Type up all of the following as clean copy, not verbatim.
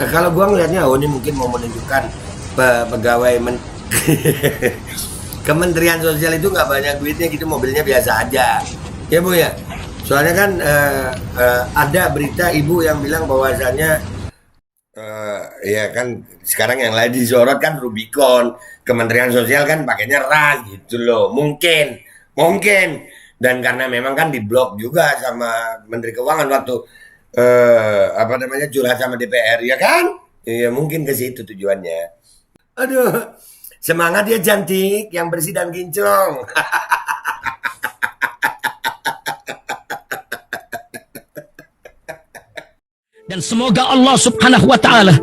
kalau gua ngelihatnya, oh ini mungkin mau menunjukkan pegawai Kementerian Sosial itu nggak banyak duitnya gitu, mobilnya biasa aja, ya Bu ya. Soalnya kan ada berita ibu yang bilang bahwasannya ya kan sekarang yang lagi disorot kan Rubicon, Kementerian Sosial kan pakainya RAS gitu loh, mungkin dan karena memang kan diblok juga sama Menteri Keuangan waktu apa namanya curhat sama DPR ya kan, ya mungkin ke situ tujuannya. Aduh, semangat ya cantik, yang bersih dan kinclong. Dan semoga Allah subhanahu wa ta'ala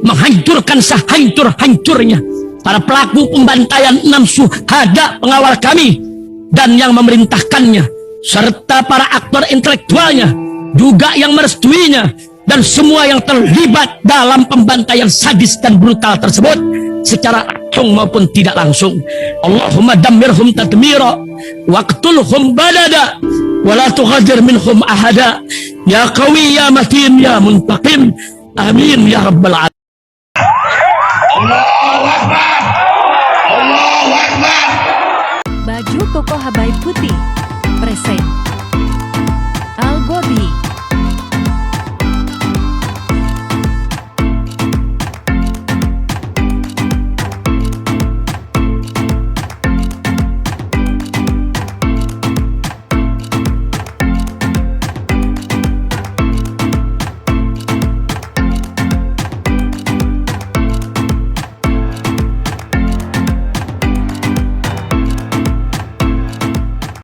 menghancurkan sehancur-hancurnya para pelaku pembantaian 6 syuhada pengawal kami dan yang memerintahkannya, serta para aktor intelektualnya juga yang merestuinya, dan semua yang terlibat dalam pembantaian sadis dan brutal tersebut secara langsung maupun tidak langsung. Allahumma dammirhum tadmira waqtulhum balada wala tughadir minhum ahada ya qawi ya matin ya muntaqim, amin ya rabbal alamin. Allahu Akbar, Allahu Akbar. Baju koko Habaib Putih present Al Gobi.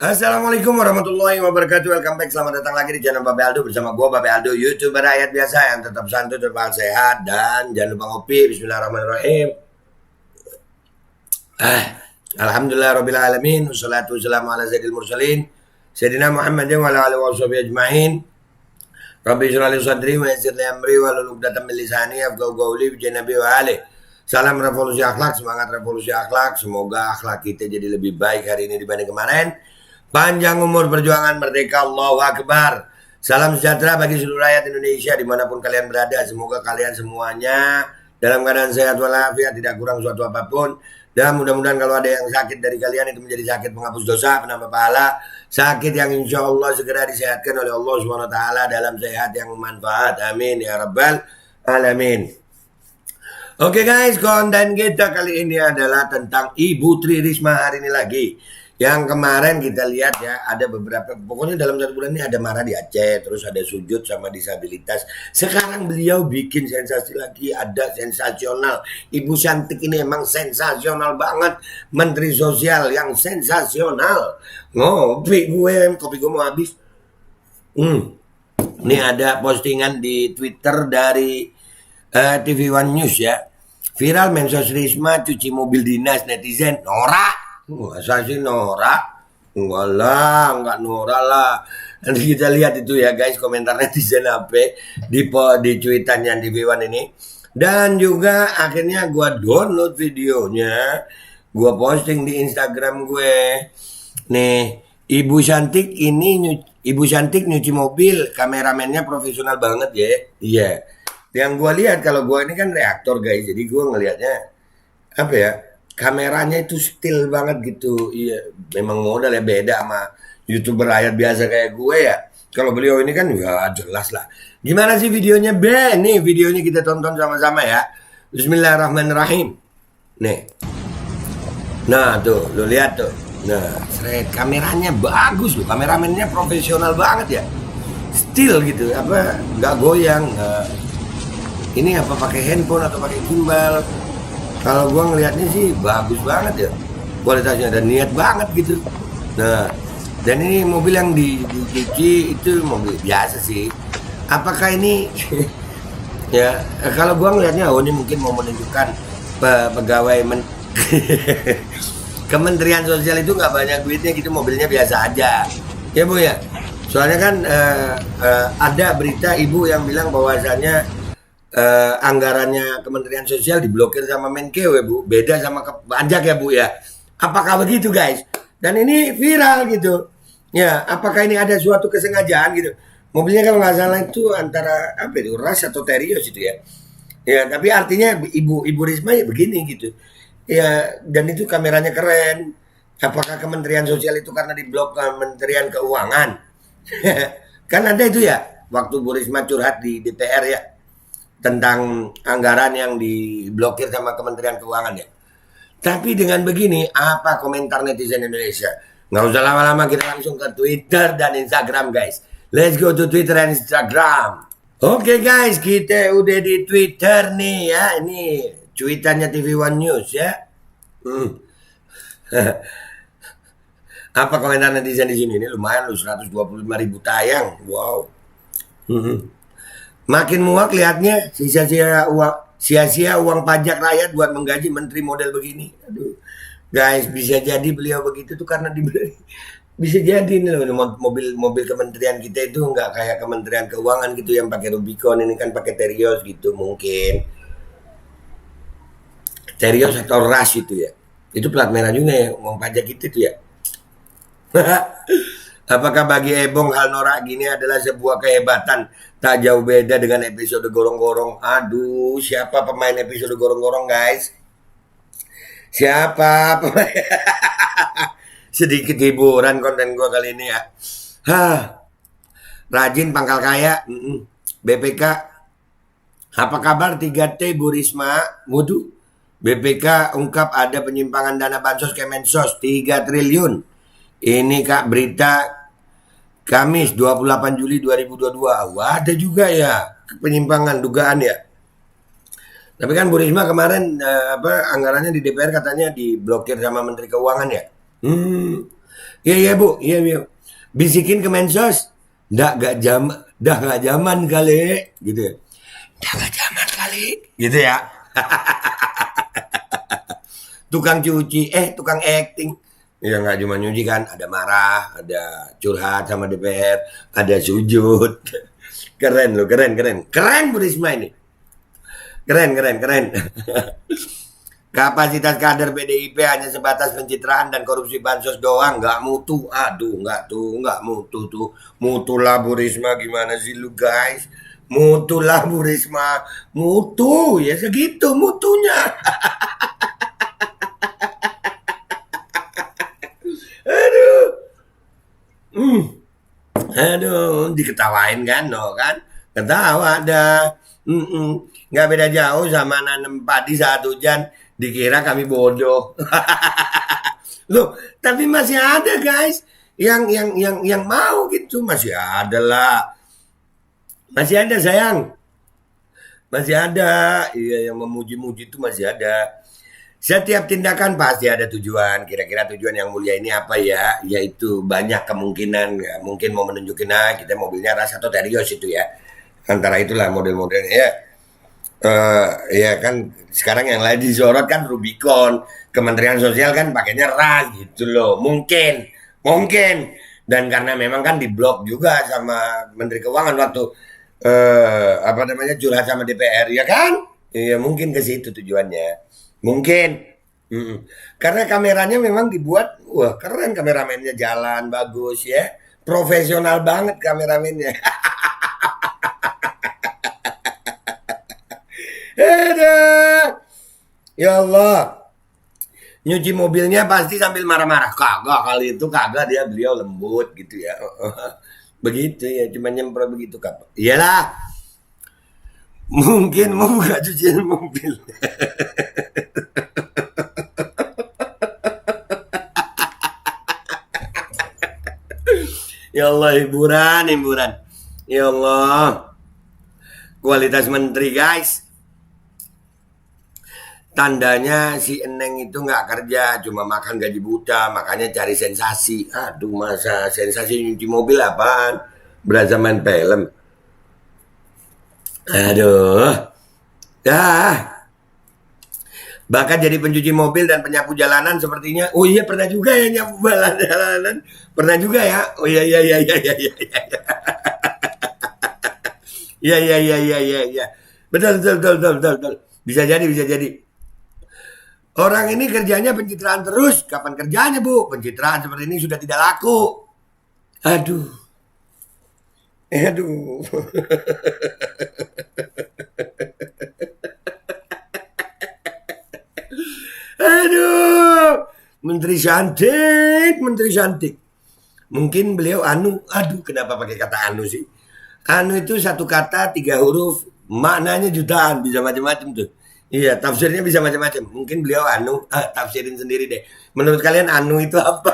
Assalamualaikum warahmatullahi wabarakatuh. Welcome back, selamat datang lagi di channel Babe Aldo bersama gua Babe Aldo, YouTuber rakyat biasa yang tetap santuy, tetap sehat, dan jangan lupa ngopi. Bismillahirrahmanirrahim. Alhamdulillah rabbil alamin, wassalatu wassalamu ala sayyidil mursalin sayyidina Muhammadin wa ala alihi washabihi ajmain. Rabbi shrah li sadri wa yassir li amri wahlul 'uqdatam min lisani yafqahu qawli bi nabi wa ali. Salam revolusi akhlak, semangat revolusi akhlak. Semoga akhlak kita jadi lebih baik hari ini dibanding kemarin. Panjang umur perjuangan merdeka, Allahu Akbar. Salam sejahtera bagi seluruh rakyat Indonesia dimanapun kalian berada. Semoga kalian semuanya dalam keadaan sehat walafiat, tidak kurang suatu apapun. Dan mudah-mudahan kalau ada yang sakit dari kalian itu menjadi sakit penghapus dosa, penambah pahala, sakit yang insya Allah segera disehatkan oleh Allah SWT dalam sehat yang bermanfaat. Amin ya rabbal alamin. Oke guys, konten kita kali ini adalah tentang Ibu Tri Risma hari ini lagi. Yang kemarin kita lihat ya, ada beberapa, pokoknya dalam 1 bulan ini ada marah di Aceh, terus ada sujud sama disabilitas. Sekarang beliau bikin sensasi lagi, ada sensasional. Ibu Cantik ini emang sensasional banget. Menteri Sosial yang sensasional. Ngopi gue, kopi gue mau habis. Ini ada postingan di Twitter dari TV One News ya. Viral Mensos Risma cuci mobil dinas, netizen norak. Masa sih norak? Enggak norak lah. Nanti kita lihat itu ya guys, komentar netizen apa di cuitannya di TV1 ini. Dan juga akhirnya gue download videonya, gue posting di Instagram gue. Nih, Ibu Cantik ini Ibu Cantik nyuci mobil, kameramennya profesional banget ya. Iya. Yang gue lihat, kalau gue ini kan reaktor guys, jadi gue ngelihatnya apa ya? Kameranya itu still banget gitu. Iya, memang modal ya, beda sama YouTuber rakyat biasa kayak gue ya. Kalau beliau ini kan ya jelas lah. Gimana sih videonya? Nih videonya kita tonton sama-sama ya. Bismillahirrahmanirrahim. Nih. Nah tuh, lo lihat tuh. Nah, kameranya bagus loh. Kameramennya profesional banget ya. Still gitu, apa nggak goyang. Ini apa pakai handphone atau pakai gimbal? Kalau gua ngelihatnya sih bagus banget ya kualitasnya, dan niat banget gitu. Nah, dan ini mobil yang dicuci itu mobil biasa sih. Apakah ini ya kalau gua ngelihatnya, oh ini mungkin mau menunjukkan pegawai Kementerian Sosial itu nggak banyak duitnya gitu, mobilnya biasa aja, ya Bu ya. Soalnya kan ada berita ibu yang bilang bahwasannya anggarannya Kementerian Sosial diblokir sama Menkeu ya Bu, beda sama pajak ya Bu ya. Apakah begitu guys? Dan ini viral gitu ya. Apakah ini ada suatu kesengajaan gitu? Mobilnya kalau nggak salah itu antara apa itu, Ras atau Terios itu ya. Ya, tapi artinya Ibu Risma ya begini gitu. Ya, dan itu kameranya keren. Apakah Kementerian Sosial itu karena diblok Kementerian Keuangan? Kan ada itu ya, waktu Bu Risma curhat di DPR ya, tentang anggaran yang diblokir sama Kementerian Keuangan ya. Tapi dengan begini, apa komentar netizen Indonesia? Nggak usah lama-lama, kita langsung ke Twitter dan Instagram guys. Let's go to Twitter and Instagram. Oke guys, kita udah di Twitter nih ya. Ini cuitannya TV One News ya. Apa komentar netizen di sini? Ini lumayan loh, 125.000 tayang. Wow. Makin muak lihatnya, sia-sia uang pajak rakyat buat menggaji menteri model begini. Aduh. Guys, bisa jadi beliau begitu tuh karena dibeli. Bisa jadi nih loh, mobil kementerian kita itu nggak kayak Kementerian Keuangan gitu yang pakai Rubicon, ini kan pakai Terios gitu mungkin. Terios atau RAS itu ya. Itu plat merah juga ya, uang pajak itu tuh ya. Apakah bagi Ebong hal norak gini adalah sebuah kehebatan? Tak jauh beda dengan episode gorong-gorong. Aduh, siapa pemain episode gorong-gorong guys? Siapa pemain? Sedikit hiburan konten gue kali ini ya. Rajin pangkal kaya. BPK. Apa kabar 3T Bu Risma? Waduh. BPK ungkap ada penyimpangan dana bansos Kemensos 3 triliun. Ini Kak berita Kamis 28 Juli 2022. Wah, ada juga ya penyimpangan dugaan ya. Tapi kan Bu Risma kemarin anggarannya di DPR katanya diblokir sama Menteri Keuangan ya. Iya Bu, iya. Bisikin ke Mensos, dah gak zaman kali, gitu ya. Dah gak zaman kali, gitu ya. Tukang cuci, tukang acting. Ya nggak cuma nyuci kan, ada marah, ada curhat sama DPR, ada sujud. Keren loh, keren Bu Risma ini. Keren. Kapasitas kader PDIP hanya sebatas pencitraan dan korupsi bansos doang, nggak mutu. Aduh, nggak mutu tuh. Mutulah Bu Risma, gimana sih lu guys? Mutulah Bu Risma, mutu ya segitu mutunya. Aduh, diketawain kan, no kan? Ketawa dah. Nggak beda jauh sama nanam padi saat hujan. Dikira kami bodoh. Loh, tapi masih ada guys yang mau gitu, masih ada lah. Masih ada sayang. Masih ada. Iya, yang memuji-muji itu masih ada. Setiap tindakan pasti ada tujuan. Kira-kira tujuan yang mulia ini apa ya? Yaitu banyak kemungkinan ya. Mungkin mau menunjukin kita mobilnya RAS atau Terios itu ya. Antara itulah model-modelnya ya. Ya kan sekarang yang lagi disorot kan Rubicon, Kementerian Sosial kan pakainya RAS gitu loh, mungkin dan karena memang kan diblok juga sama Menteri Keuangan waktu curhat sama DPR ya kan, ya mungkin ke situ tujuannya, mungkin. Karena kameranya memang dibuat, wah keren, kameramennya jalan bagus ya, profesional banget kameramennya. Ya Allah, nyuci mobilnya pasti sambil marah-marah. Kagak kali itu, kagak, beliau lembut gitu ya. Begitu ya, cuma nyemprot begitu kak. Iyalah, mungkin mau gak cuciin mobil. Ya Allah, hiburan. Ya Allah, kualitas menteri guys. Tandanya si Eneng itu nggak kerja, cuma makan gaji buta, makanya cari sensasi. Aduh, masa sensasi nyuci mobil apaan? Berasa main film. Aduh. Bahkan jadi pencuci mobil dan penyapu jalanan sepertinya. Oh iya, pernah juga ya nyapu jalanan. Pernah juga ya. Oh iya. Iya. Betul. Bisa jadi. Orang ini kerjanya pencitraan terus. Kapan kerjanya Bu? Pencitraan seperti ini sudah tidak laku. Aduh. Aduh, menteri cantik, menteri cantik. Mungkin beliau aduh kenapa pakai kata anu sih? Anu itu satu kata 3 huruf, maknanya jutaan, bisa macam-macam tuh. Iya, tafsirnya bisa macam-macam. Mungkin beliau tafsirin sendiri deh. Menurut kalian anu itu apa?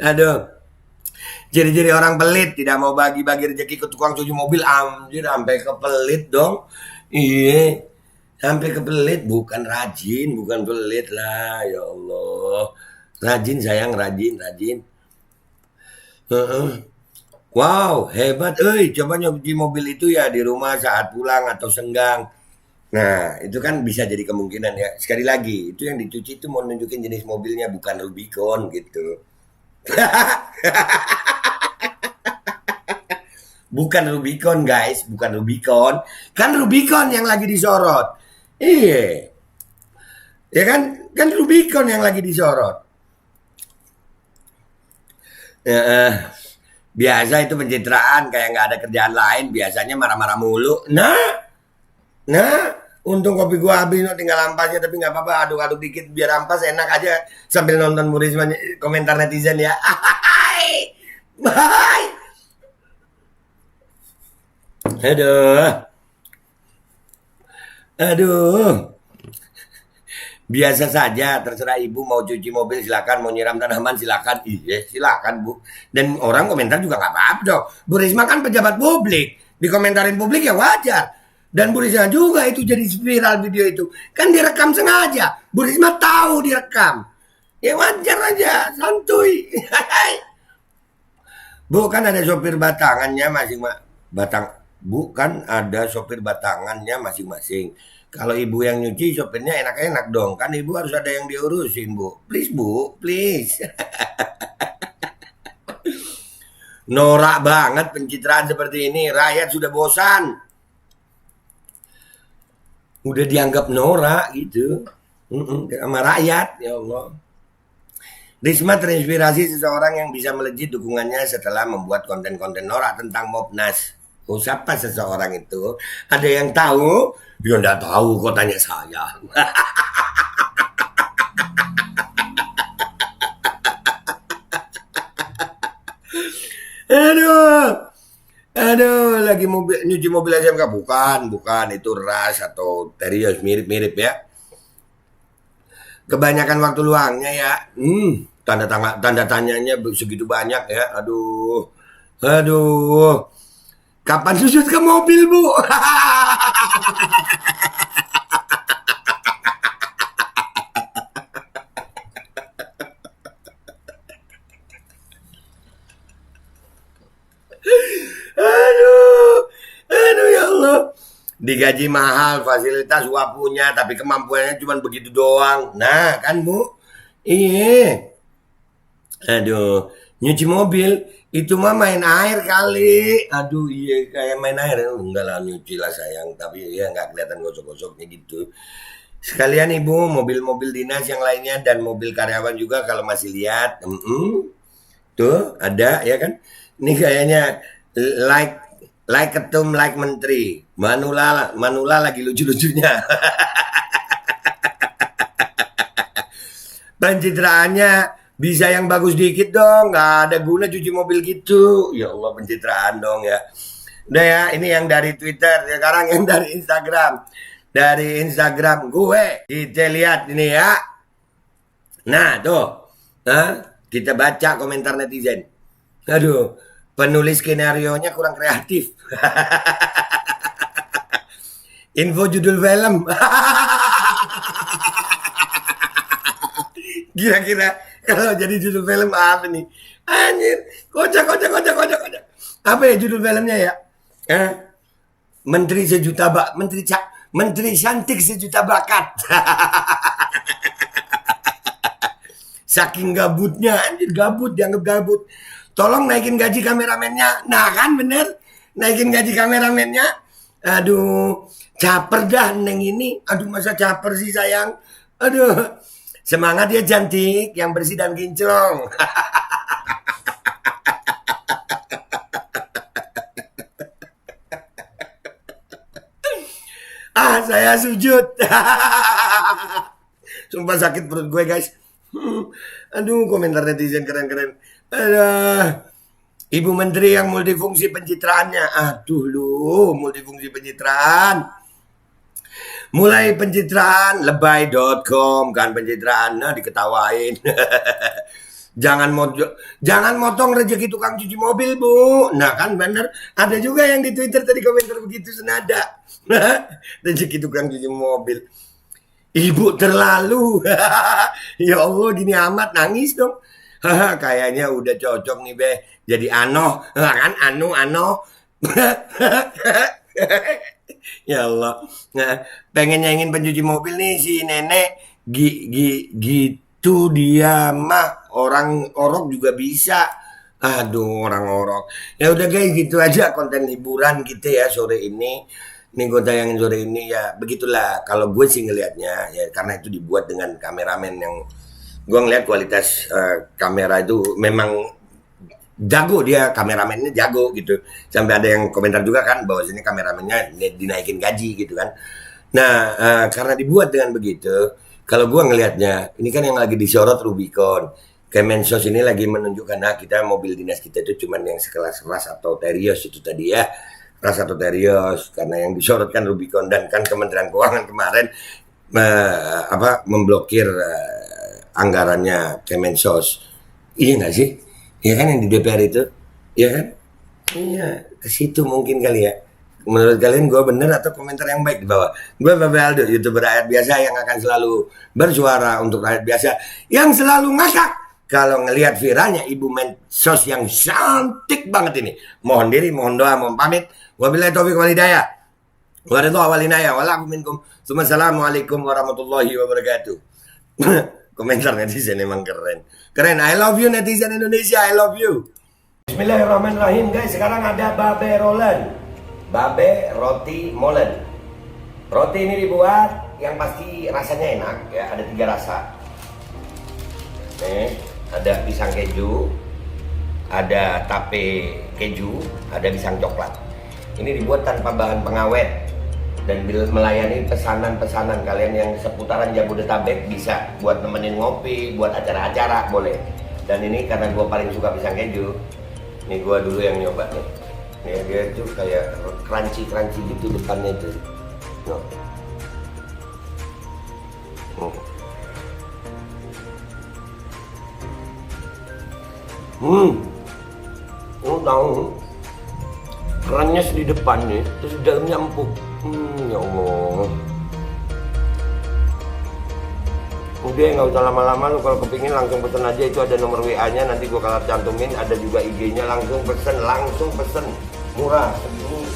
Aduh. Ciri-ciri orang pelit, tidak mau bagi-bagi rezeki ke tukang cuci mobil, anjir sampai kepelit dong. Iya. Sampai kepelit, bukan rajin, bukan pelit lah, ya Allah. Rajin sayang, rajin. Heeh. Wow, hebat. Coba nyuci mobil itu ya di rumah saat pulang atau senggang. Nah, itu kan bisa jadi kemungkinan ya. Sekali lagi, itu yang dicuci itu mau nunjukin jenis mobilnya, bukan Rubicon gitu. Bukan Rubicon guys, bukan Rubicon. Kan Rubicon yang lagi disorot. Iya. Ya kan Rubicon yang lagi disorot. Biasa itu pencitraan kayak nggak ada kerjaan lain, biasanya marah-marah mulu. Nah, untung kopi gua habis, tinggal ampasnya, tapi nggak apa-apa, aduk-aduk dikit biar ampas enak aja sambil nonton Bu Risma komentar netizen ya. Bye. Aduh. Biasa saja, terserah ibu mau cuci mobil silakan, mau nyiram tanaman silakan. Iya, silakan Bu. Dan orang komentar juga nggak apa-apa dong. Bu Risma kan pejabat publik, dikomentarin publik ya wajar. Dan Bu Risma juga itu jadi viral video itu. Kan direkam sengaja. Bu Risma tahu direkam. Ya wajar aja, santuy. Bu kan ada sopir batangannya bukan ada sopir batangannya masing-masing. Kalau ibu yang nyuci, sopirnya enak-enak dong. Kan ibu harus ada yang diurusin, Bu. Please, Bu. Please. Norak banget pencitraan seperti ini. Rakyat sudah bosan. Udah dianggap norak gitu. Sama rakyat, ya Allah. Risma terinspirasi seseorang yang bisa melejit dukungannya setelah membuat konten-konten norak tentang Mobnas. Siapa seseorang itu? Ada yang tahu? Ya enggak tahu, kok tanya saya. Aduh, lagi nyuci mobil SMK. Bukan, itu ras atau Terios, mirip-mirip ya. Kebanyakan waktu luangnya ya. Tanda tanyanya segitu banyak ya. Aduh. Kapan susut ke mobil, Bu? Aduh ya Allah. Digaji mahal, fasilitas gua punya, tapi kemampuannya cuma begitu doang. Nah, kan Bu? Iya. Aduh, nyuci mobil itu mah main air kali. Aduh iya kayak main air. Enggak lah, nyuci lah sayang. Tapi ya nggak kelihatan gosok-gosoknya gitu. Sekalian ibu, mobil-mobil dinas yang lainnya dan mobil karyawan juga kalau masih lihat. Tuh ada ya kan. Ini kayaknya like ketum, like menteri. Manula lagi lucu-lucunya. Pencitraannya bisa yang bagus dikit dong, nggak ada guna cuci mobil gitu. Ya Allah, pencitraan dong ya. Udah ya, ini yang dari Twitter, sekarang yang dari Instagram. Dari Instagram gue, kita lihat ini ya. Nah tuh, kita baca komentar netizen. Aduh, penulis skenario-nya kurang kreatif. Info judul film. Kira-kira kalau jadi judul film apa nih? Anjir, kocak. Apa ya judul filmnya ya? Menteri cantik sejuta bakat. Saking gabutnya, anjir gabut, dianggap gabut. Tolong naikin gaji kameramennya. Nah kan bener, naikin gaji kameramennya. Aduh, caper dah Neng ini. Aduh masa caper sih sayang. Aduh. Semangat ya cantik, yang bersih dan kinclong. Saya sujud. Sumpah sakit perut gue guys. Aduh, komentar netizen keren-keren. Ibu Menteri yang multifungsi pencitraannya. Aduh lu, multifungsi pencitraan. Mulai pencitraan lebay.com kan pencitraan, nah diketawain. Jangan motong rezeki tukang cuci mobil, Bu. Nah kan bener, ada juga yang di Twitter tadi komentar begitu senada. Rezeki tukang cuci mobil. Ibu terlalu. Ya Allah, gini amat, nangis dong. Kayaknya udah cocok nih Be, jadi Ano kan, Ano. Ya Allah, nah, pengen nyanyiin pencuci mobil nih si nenek. Gitu dia mah, orang orok juga bisa. Aduh, orang orok. Ya udah guys, gitu aja konten hiburan gitu ya sore ini. Nih gue tayangin sore ini ya, begitulah kalau gue sih ngelihatnya ya, karena itu dibuat dengan kameramen yang gue ngeliat kualitas kamera itu memang jago, dia kameramennya jago gitu. Sampai ada yang komentar juga kan bahwa sini kameramennya dinaikin gaji gitu kan. Nah karena dibuat dengan begitu, kalau gue ngelihatnya ini kan yang lagi disorot Rubicon. Kemensos ini lagi menunjukkan, nah kita mobil dinas kita itu cuman yang sekelas Ras atau Terios itu tadi ya, Ras atau Terios, karena yang disorotkan Rubicon. Dan kan Kementerian Keuangan kemarin memblokir anggarannya Kemensos. Iya nggak sih? Iya kan yang di DPR itu? Iya kan? Iya, ke situ mungkin kali ya. Menurut kalian gue bener atau komentar yang baik di bawah? Gue Babe Aldo, YouTuber rakyat biasa yang akan selalu bersuara untuk rakyat biasa, yang selalu ngakak kalau ngelihat viralnya ibu Mensos yang cantik banget ini. Mohon diri, mohon doa, mohon pamit. Wabillahi taufiq wal hidayah. Wassalamualaikum warahmatullahi wabarakatuh. Komentar netizen emang keren. Keren, I love you netizen Indonesia, I love you. Bismillahirrahmanirrahim guys, sekarang ada Babe Rolen. Babe Roti Molen. Roti ini dibuat yang pasti rasanya enak ya, ada 3 rasa. Nih, ada pisang keju, ada tape keju, ada pisang coklat. Ini dibuat tanpa bahan pengawet dan melayani pesanan-pesanan kalian yang seputaran Jabodetabek, bisa buat nemenin ngopi, buat acara-acara boleh. Dan ini karena gue paling suka pisang keju, ini gue dulu yang nyoba nih. Nih dia tuh kayak crunchy gitu depannya tuh. Tahu kerannya di depan nih, terus di dalamnya empuk. Ya Allah. Udah nggak usah lama-lama, lu kalau kepingin langsung pesen aja, itu ada nomor WA-nya, nanti gua kalau cantumin, ada juga IG-nya, langsung pesen, murah segini,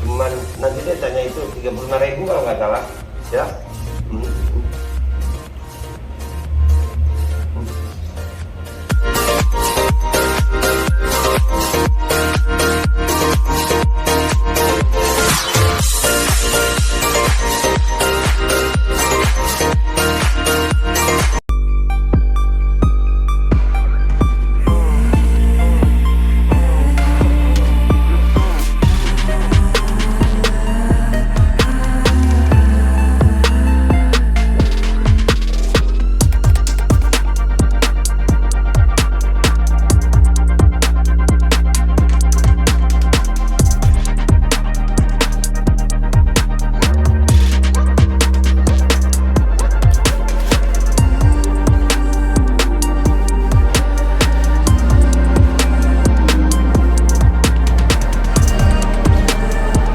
cuman nanti dia tanya itu 35.000 kalau nggak salah, ya.